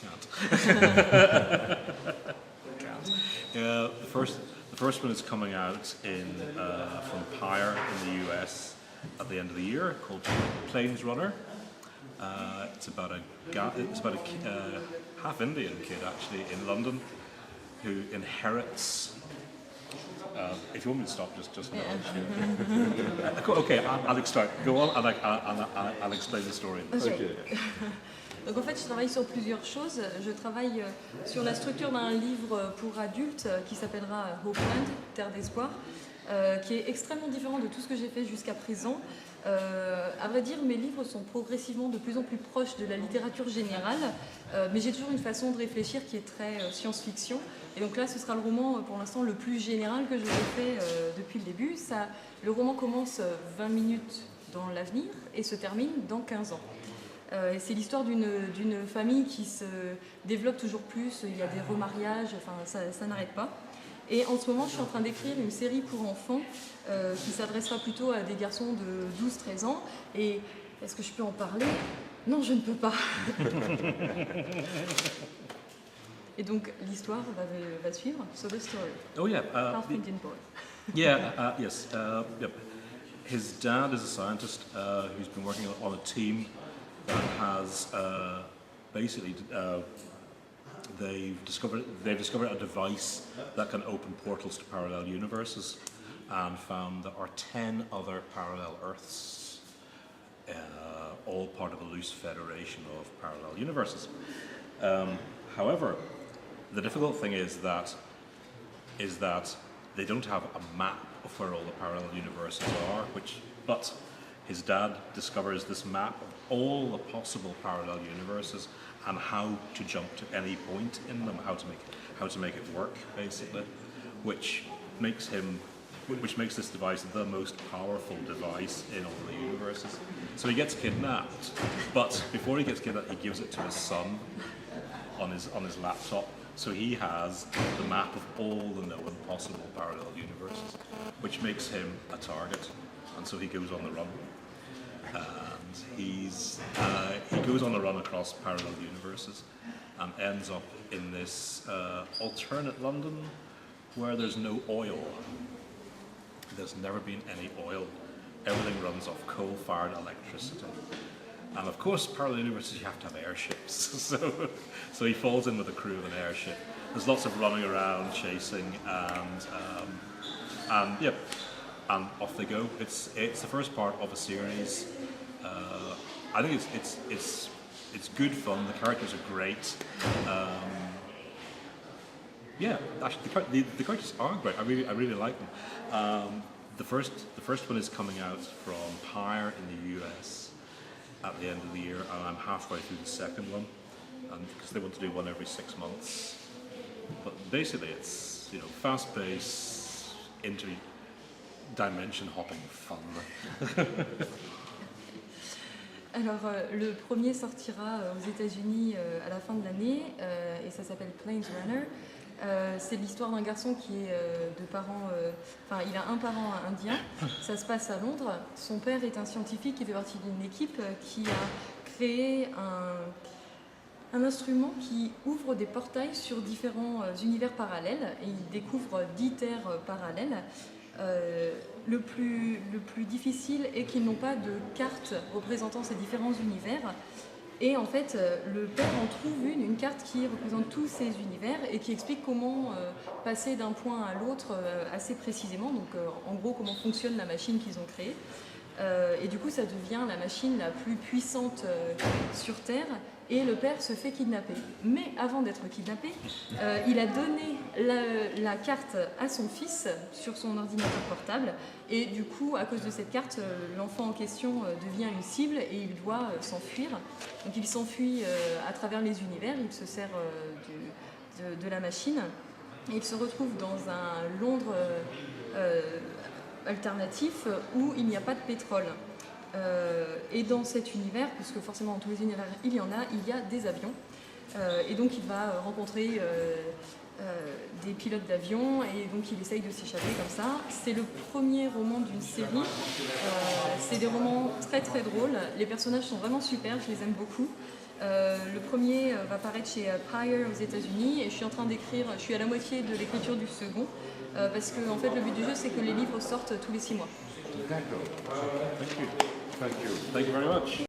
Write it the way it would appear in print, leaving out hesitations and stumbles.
can't. The first one is coming out from Pyre in the US at the end of the year, called Plains Runner. It's about a half Indian kid actually in London who inherits. If you want me to stop, just no. Okay, Alex, start. Go on, and I'll explain the story. Okay. Donc en fait, je travaille sur plusieurs choses. Je travaille sur la structure d'un livre pour adultes qui s'appellera Hopeland, Terre d'espoir, qui est extrêmement différent de tout ce que j'ai fait jusqu'à présent. À vrai dire, mes livres sont progressivement de plus en plus proches de la littérature générale, mais j'ai toujours une façon de réfléchir qui est très science-fiction. Et donc là, ce sera le roman, pour l'instant, le plus général que j'aurais fait depuis le début. Le roman commence 20 minutes dans l'avenir et se termine dans 15 ans. Et c'est l'histoire d'une famille qui se développe toujours plus, il y a des remariages, enfin ça n'arrête pas. Et en ce moment, je suis en train d'écrire une série pour enfants qui s'adressera plutôt à des garçons de 12-13 ans. Et est-ce que je peux en parler? Non, je ne peux pas. Et donc l'histoire va suivre. So the story. Oh yeah. Half Indian boy. Yeah. Yes. Yep. His dad is a scientist who's been working on a team that has basically they've discovered a device that can open portals to parallel universes, and found there are 10 other parallel Earths, all part of a loose federation of parallel universes. However, the difficult thing is that they don't have a map of where all the parallel universes are, but his dad discovers this map of all the possible parallel universes and how to jump to any point in them, how to make it work, basically, which makes this device the most powerful device in all the universes. So he gets kidnapped, but before he gets kidnapped, he gives it to his son on his laptop. So he has the map of all the known possible parallel universes, which makes him a target, and so he goes on the run. And he goes on the run across parallel universes and ends up in this alternate London where there's no oil. There's never been any oil. Everything runs off coal-fired electricity. And of course, parallel universes, you have to have airships. So he falls in with the crew of an airship. There's lots of running around, chasing, and off they go. It's the first part of a series. I think it's good fun. The characters are great. Actually, the characters are great. I really like them. The first one is coming out from Pyre in the US at the end of the year, and I'm halfway through the second one, and because they want to do one every 6 months. But basically, it's fast-paced, inter-dimension hopping fun. Alors, le premier sortira aux États-Unis à la fin de l'année et ça s'appelle Plains Runner. C'est l'histoire d'un garçon qui est de parents. Il a un parent indien. Ça se passe à Londres. Son père est un scientifique qui fait partie d'une équipe qui a créé un instrument qui ouvre des portails sur différents univers parallèles. Et il découvre 10 terres parallèles. Le plus difficile est qu'ils n'ont pas de carte représentant ces différents univers. Et en fait, le père en trouve une carte qui représente tous ces univers et qui explique comment passer d'un point à l'autre assez précisément. Donc en gros, comment fonctionne la machine qu'ils ont créée. Et du coup, ça devient la machine la plus puissante sur Terre. Et le père se fait kidnapper. Mais avant d'être kidnappé, il a donné la carte à son fils sur son ordinateur portable. Et du coup, à cause de cette carte, l'enfant en question devient une cible et il doit s'enfuir. Donc il s'enfuit à travers les univers, il se sert de la machine. Et il se retrouve dans un Londres alternatif où il n'y a pas de pétrole. Et dans cet univers, puisque forcément dans tous les univers il y a des avions. Et donc il va rencontrer des pilotes d'avion et donc il essaye de s'échapper comme ça. C'est le premier roman d'une série. C'est des romans très très drôles. Les personnages sont vraiment super, je les aime beaucoup. Le premier va paraître chez Pryor aux États-Unis et je suis en train d'écrire, je suis à la moitié de l'écriture du second parce que en fait le but du jeu c'est que les livres sortent tous les 6 mois. D'accord. Thank you. Thank you. Thank you very much.